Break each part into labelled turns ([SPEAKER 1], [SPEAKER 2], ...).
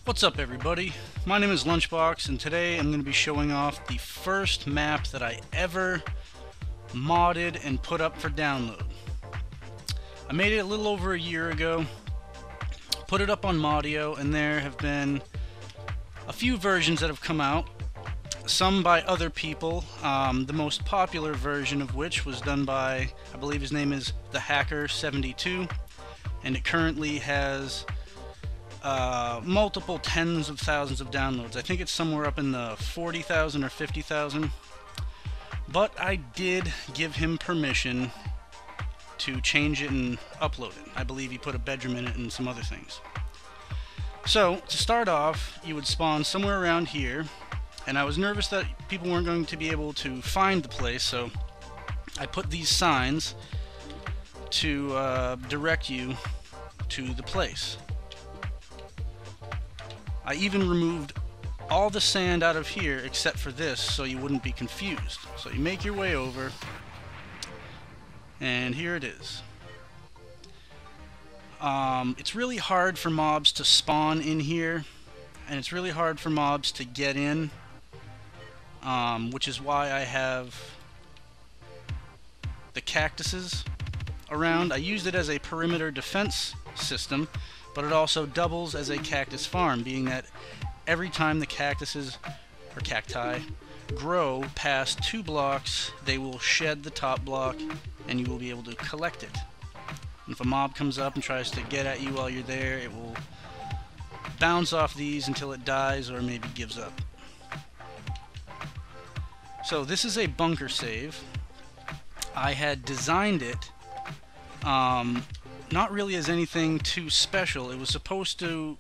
[SPEAKER 1] What's up everybody? My name is Lunchbox and today I'm going to be showing off the first map that I ever modded and put up for download. I made it a little over a year ago, put it up on Modio, and there have been a few versions that have come out, some by other people, the most popular version of which was done by, I believe his name is The Hacker 72, and it currently has multiple tens of thousands of downloads. I think it's somewhere up in the 40,000 or 50,000. But I did give him permission to change it and upload it. I believe he put a bedroom in it and some other things. So, to start off, you would spawn somewhere around here, and I was nervous that people weren't going to be able to find the place, so I put these signs to direct you to the place. I even removed all the sand out of here except for this so you wouldn't be confused. So you make your way over, and here it is. It's really hard for mobs to spawn in here, and it's really hard for mobs to get in, which is why I have the cactuses around. I used it as a perimeter defense system, but it also doubles as a cactus farm, being that every time the cactuses, or cacti, grow past 2 blocks, they will shed the top block, and you will be able to collect it. And if a mob comes up and tries to get at you while you're there, it will bounce off these until it dies or maybe gives up. So this is a bunker save. I had designed it not really as anything too special. It was supposed to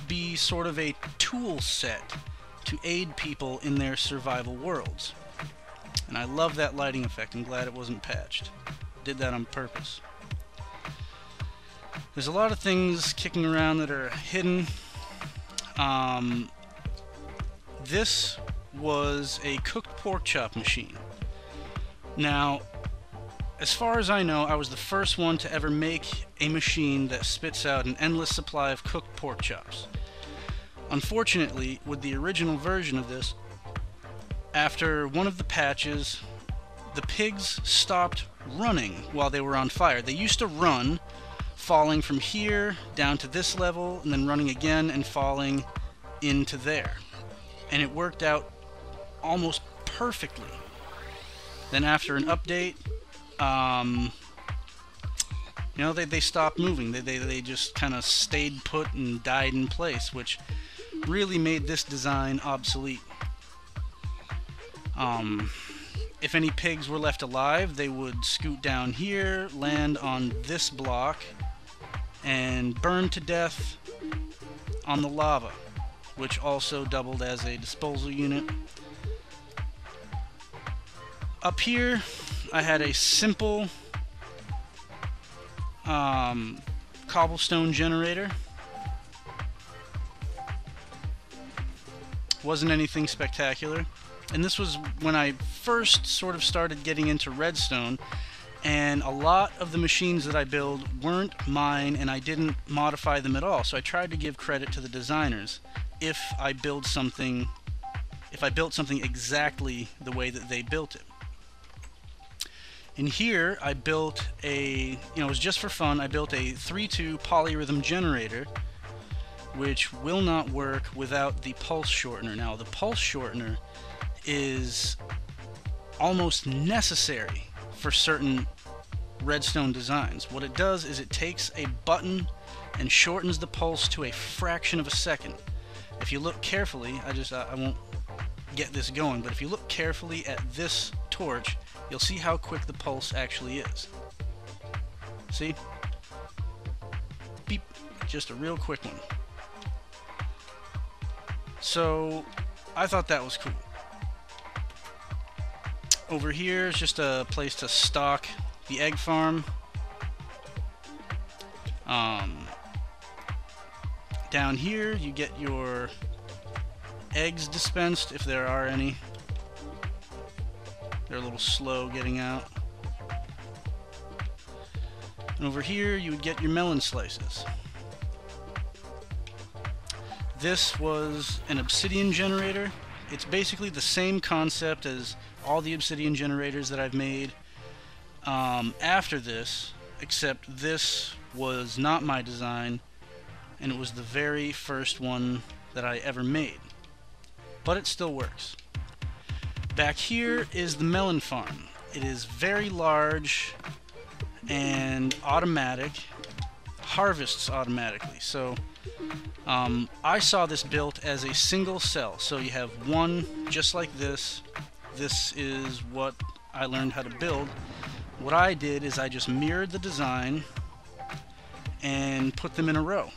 [SPEAKER 1] be sort of a tool set to aid people in their survival worlds. And I love that lighting effect. I'm glad it wasn't patched. Did that on purpose. There's a lot of things kicking around that are hidden. This was a cooked pork chop machine. Now, as far as I know, I was the first one to ever make a machine that spits out an endless supply of cooked pork chops. Unfortunately, with the original version of this, after one of the patches, the pigs stopped running while they were on fire. They used to run, falling from here down to this level, and then running again and falling into there. And it worked out almost perfectly. Then after an update, you know, they stopped moving. They just kind of stayed put and died in place, which really made this design obsolete. If any pigs were left alive, they would scoot down here, land on this block, and burn to death on the lava, which also doubled as a disposal unit. Up here, I had a simple cobblestone generator. Wasn't anything spectacular. And this was when I first sort of started getting into Redstone, and a lot of the machines that I build weren't mine, and I didn't modify them at all. So I tried to give credit to the designers if I built something exactly the way that they built it. In here, I built it was just for fun, I built a 3-2 polyrhythm generator, which will not work without the pulse shortener. Now, the pulse shortener is almost necessary for certain redstone designs. What it does is it takes a button and shortens the pulse to a fraction of a second. If you look carefully, I won't get this going, but if you look carefully at this torch, you'll see how quick the pulse actually is. See? Beep. Just a real quick one. So, I thought that was cool. Over here is just a place to stock the egg farm. Down here, you get your eggs dispensed, if there are any. They're a little slow getting out. And over here you would get your melon slices. This was an obsidian generator. It's basically the same concept as all the obsidian generators that I've made after this, except this was not my design, and it was the very first one that I ever made. But it still works. Back here is the melon farm. It is very large and automatic, harvests automatically. So I saw this built as a single cell. So you have one just like this. This is what I learned how to build. What I did is I just mirrored the design and put them in a row.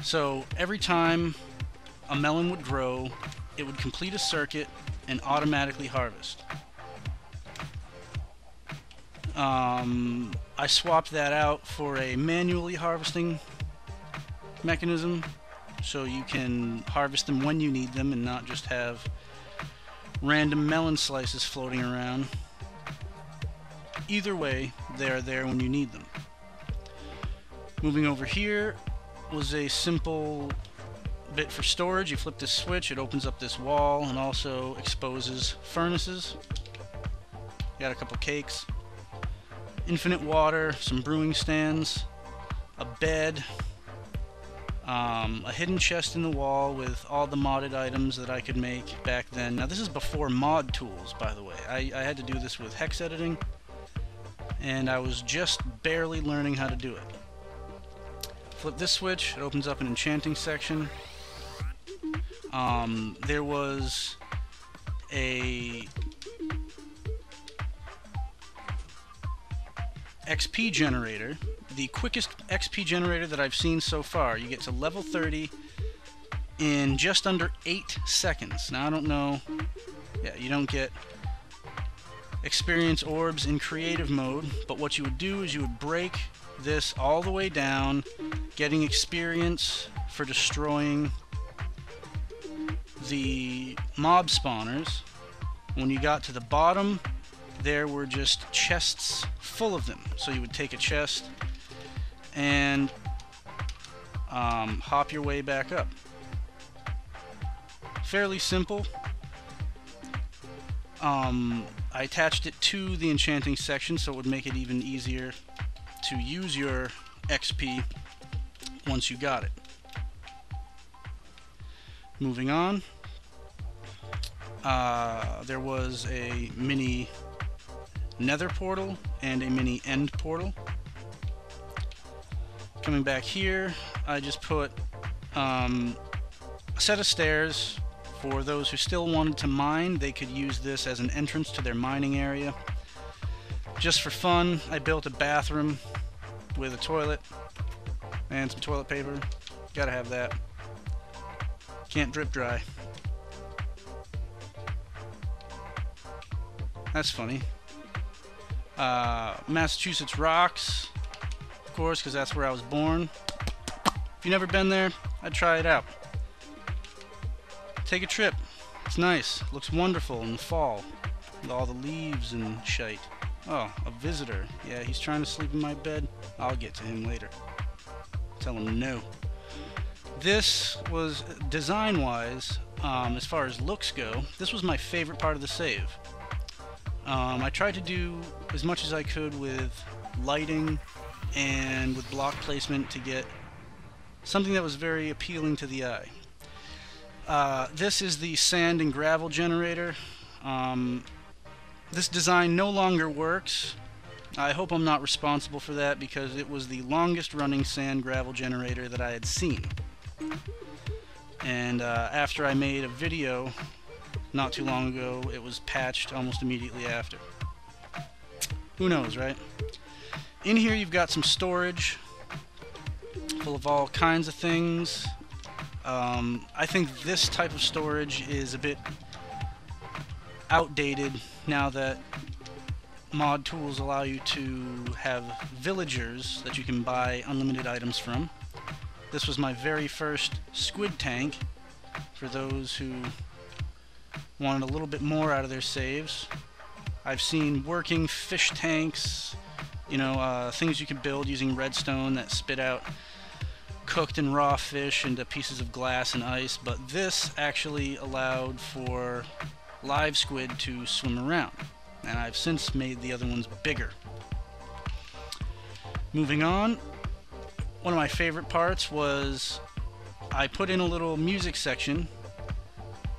[SPEAKER 1] So every time a melon would grow, it would complete a circuit and automatically harvest. I swapped that out for a manually harvesting mechanism, so you can harvest them when you need them and not just have random melon slices floating around. Either way, they are there when you need them. Moving over here was a simple bit for storage. You flip this switch, it opens up this wall and also exposes furnaces. Got a couple cakes, infinite water, some brewing stands, a bed, a hidden chest in the wall with all the modded items that I could make back then. Now this is before mod tools, by the way. I had to do this with hex editing, and I was just barely learning how to do it. Flip this switch, it opens up an enchanting section. There was a XP generator, the quickest XP generator that I've seen so far. You get to level 30 in just under 8 seconds. Now I don't know, yeah, you don't get experience orbs in creative mode, but what you would do is you would break this all the way down, getting experience for destroying the mob spawners. When you got to the bottom, there were just chests full of them. So you would take a chest and hop your way back up. Fairly simple. I attached it to the enchanting section so it would make it even easier to use your XP once you got it. Moving on, there was a mini nether portal and a mini end portal. Coming back here, I just put a set of stairs for those who still wanted to mine. They could use this as an entrance to their mining area. Just for fun, I built a bathroom with a toilet and some toilet paper. Gotta have that. Can't drip dry. That's funny. Massachusetts rocks, of course, because that's where I was born. If you've never been there, I'd try it out. Take a trip. It's nice. Looks wonderful in the fall with all the leaves and shite. Oh, a visitor. Yeah, he's trying to sleep in my bed. I'll get to him later. Tell him no. This was, design-wise, as far as looks go, this was my favorite part of the save. I tried to do as much as I could with lighting and with block placement to get something that was very appealing to the eye. This is the sand and gravel generator. This design no longer works. I hope I'm not responsible for that because it was the longest running sand gravel generator that I had seen. And after I made a video not too long ago, it was patched almost immediately after. Who knows, right? In here you've got some storage full of all kinds of things. I think this type of storage is a bit outdated now that mod tools allow you to have villagers that you can buy unlimited items from. This was my very first squid tank for those who wanted a little bit more out of their saves. I've seen working fish tanks, you know, things you could build using redstone that spit out cooked and raw fish into pieces of glass and ice, but this actually allowed for live squid to swim around, and I've since made the other ones bigger. Moving on, one of my favorite parts was I put in a little music section,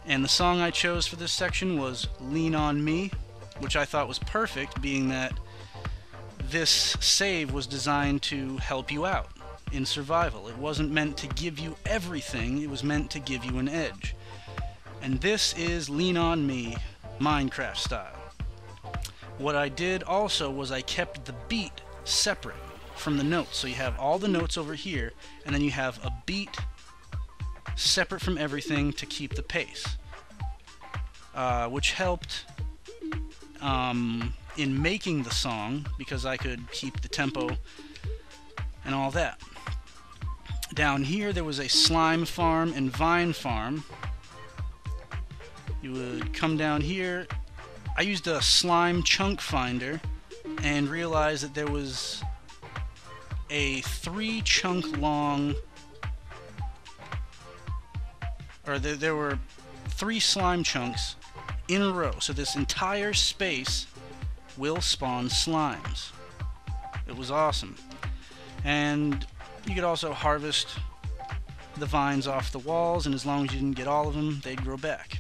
[SPEAKER 1] and the song I chose for this section was Lean On Me, which I thought was perfect, being that this save was designed to help you out in survival. It wasn't meant to give you everything, it was meant to give you an edge. And this is Lean On Me, Minecraft style. What I did also was I kept the beat separate from the notes. So you have all the notes over here, and then you have a beat separate from everything to keep the pace, which helped in making the song, because I could keep the tempo and all that. Down here there was a slime farm and vine farm. You would come down here. I used a slime chunk finder and realized that there was a 3 chunk long, or there were 3 slime chunks in a row, so this entire space will spawn slimes. It was awesome. And you could also harvest the vines off the walls, and as long as you didn't get all of them, they'd grow back.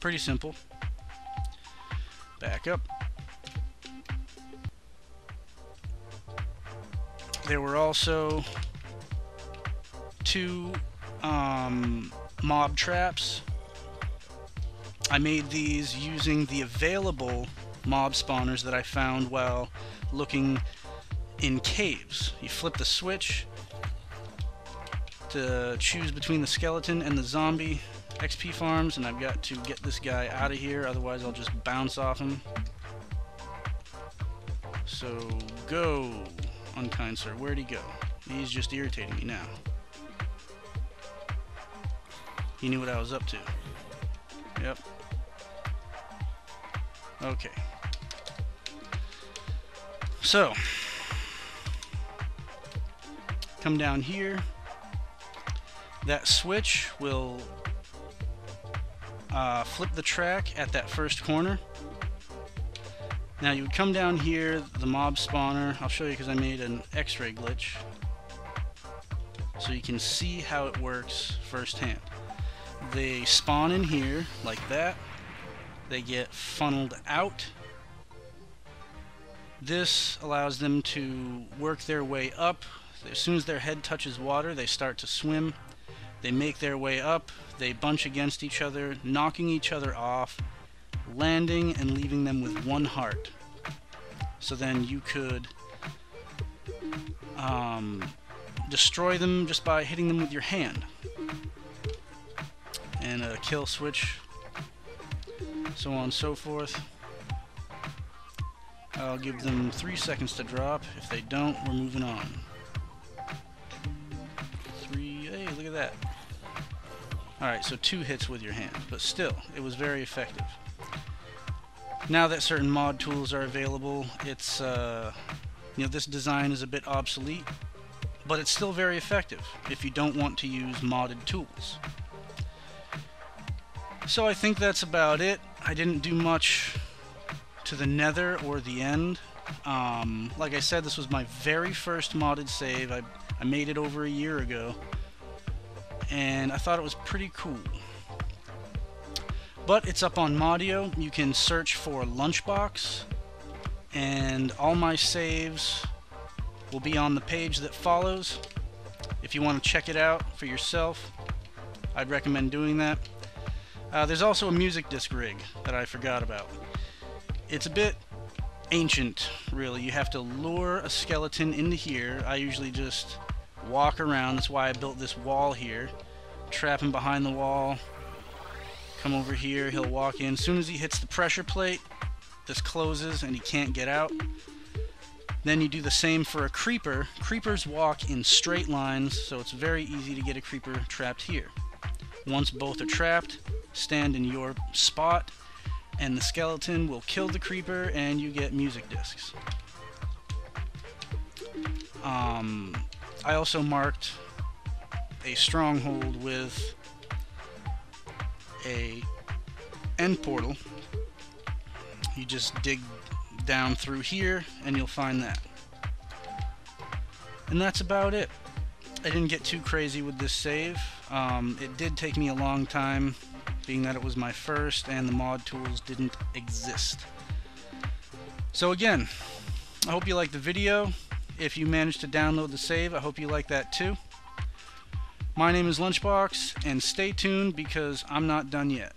[SPEAKER 1] Pretty simple. Back up. There were also 2 mob traps. I made these using the available mob spawners that I found while looking in caves. You flip the switch to choose between the skeleton and the zombie XP farms, and I've got to get this guy out of here, otherwise I'll just bounce off him. So go, unkind sir. Where'd he go? He's just irritating me now. He knew what I was up to. Yep. Okay. So, come down here. That switch will flip the track at that first corner. Now you would come down here, the mob spawner. I'll show you because I made an X-ray glitch, so you can see how it works firsthand. They spawn in here like that. They get funneled out. This allows them to work their way up. As soon as their head touches water, they start to swim. They make their way up. They bunch against each other, knocking each other off, landing and leaving them with 1 heart. So then you could destroy them just by hitting them with your hand. And a kill switch, so on and so forth. I'll give them 3 seconds to drop. If they don't, we're moving on. 3, hey, look at that. Alright, so 2 hits with your hand, but still, it was very effective. Now that certain mod tools are available, it's, this design is a bit obsolete, but it's still very effective if you don't want to use modded tools. So I think that's about it. I didn't do much to the nether or the end. Like I said, this was my very first modded save. I made it over a year ago, and I thought it was pretty cool. But it's up on Modio. You can search for Lunchbox, and all my saves will be on the page that follows. If you want to check it out for yourself, I'd recommend doing that. There's also a music disc rig that I forgot about. It's a bit ancient, really. You have to lure a skeleton into here. I usually just walk around. That's why I built this wall here. Trap him behind the wall. Come over here. He'll walk in. As soon as he hits the pressure plate, this closes and he can't get out. Then you do the same for a creeper. Creepers walk in straight lines, so it's very easy to get a creeper trapped here. Once both are trapped, stand in your spot, and the skeleton will kill the creeper, and you get music discs. I also marked a stronghold with a end portal. You just dig down through here and you'll find that. And that's about it. I didn't get too crazy with this save. It did take me a long time, being that it was my first and the mod tools didn't exist. So again, I hope you liked the video. If you managed to download the save, I hope you like that too. My name is Lunchbox, and stay tuned because I'm not done yet.